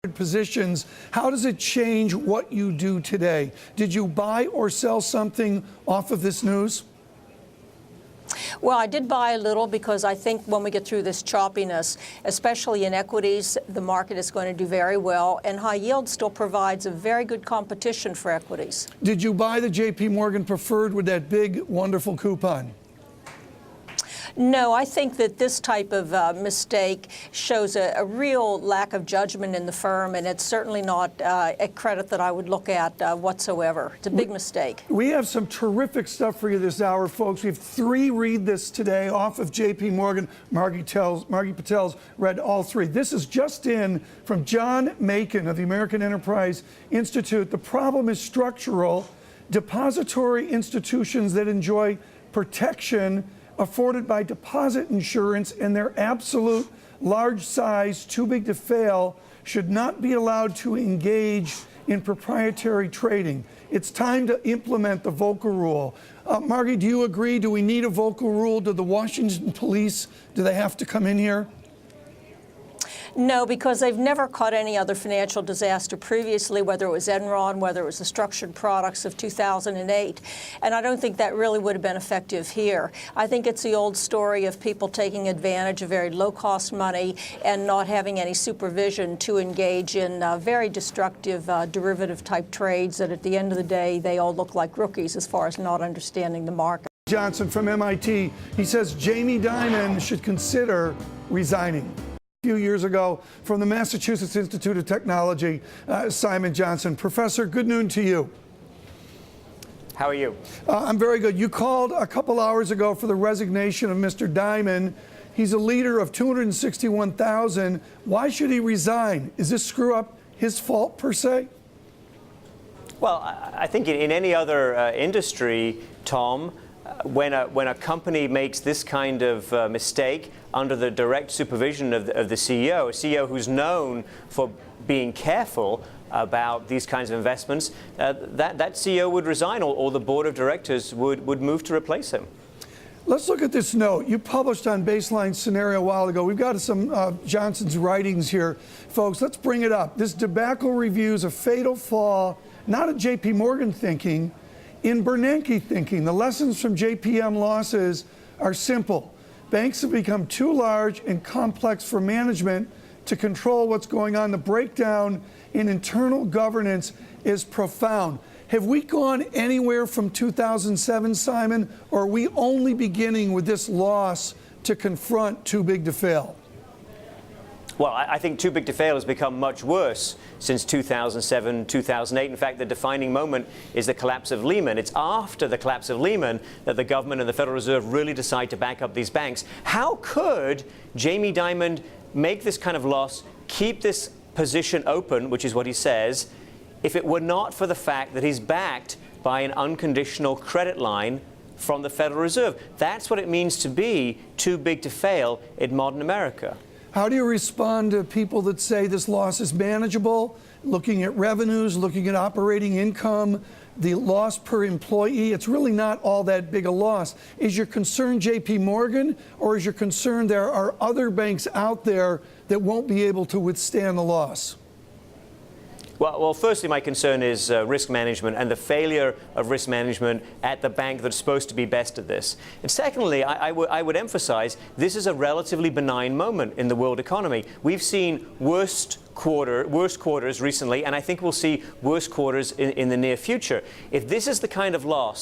positions, how does it change what you do today? Did you buy or sell something off of this news? Well, I did buy a little because I think when we get through this choppiness, especially in equities, the market is going to do very well, and high yield still provides a very good competition for equities. Did you buy the JP Morgan preferred with that big, wonderful coupon? No, I think that this type of mistake shows a real lack of judgment in the firm, and it's certainly not a credit that I would look at whatsoever. It's a big mistake. We have some terrific stuff for you this hour, folks. We have 3 read this today off of JP Morgan. Margie Patel's read all 3. This is just in from John Macon of the American Enterprise Institute. The problem is structural. Depository institutions that enjoy protection afforded by deposit insurance and their absolute large size, too big to fail, should not be allowed to engage in proprietary trading. It's time to implement the Volcker rule. Margie, do you agree? Do we need a Volcker rule? Do the Washington police, do they have to come in here? No, because they've never caught any other financial disaster previously, whether it was Enron, whether it was the structured products of 2008. And I don't think that really would have been effective here. I think it's the old story of people taking advantage of very low-cost money and not having any supervision to engage in very destructive derivative-type trades that at the end of the day, they all look like rookies as far as not understanding the market. Johnson from MIT, he says Jamie Dimon should consider resigning. A few years ago from the Massachusetts Institute of Technology, Simon Johnson. Professor, good noon to you. How are you? I'm very good. You called a couple hours ago for the resignation of Mr. Dimon. He's a leader of 261,000. Why should he resign? Is this screw up his fault per se? Well, I think in any other industry, Tom, when a company makes this kind of mistake under the direct supervision of the CEO, a CEO who's known for being careful about these kinds of investments, that CEO would resign, or the board of directors would move to replace him. Let's look at this note you published on Baseline Scenario a while ago. We've got some Johnson's writings here, folks. Let's bring it up. This debacle reviews a fatal flaw, not a JP Morgan thinking, in Bernanke thinking. The lessons from JPM losses are simple. Banks have become too large and complex for management to control what's going on. The breakdown in internal governance is profound. Have we gone anywhere from 2007, Simon, or are we only beginning with this loss to confront too big to fail? Well, I think too big to fail has become much worse since 2007, 2008. In fact, the defining moment is the collapse of Lehman. It's after the collapse of Lehman that the government and the Federal Reserve really decide to back up these banks. How could Jamie Dimon make this kind of loss, keep this position open, which is what he says, if it were not for the fact that he's backed by an unconditional credit line from the Federal Reserve? That's what it means to be too big to fail in modern America. How do you respond to people that say this loss is manageable, looking at revenues, looking at operating income, the loss per employee? It's really not all that big a loss. Is your concern JP Morgan, or is your concern there are other banks out there that won't be able to withstand the loss? Well, firstly, my concern is risk management and the failure of risk management at the bank that's supposed to be best at this. And secondly, I would emphasize this is a relatively benign moment in the world economy. We've seen worst quarters recently, and I think we'll see worse quarters in the near future. If this is the kind of loss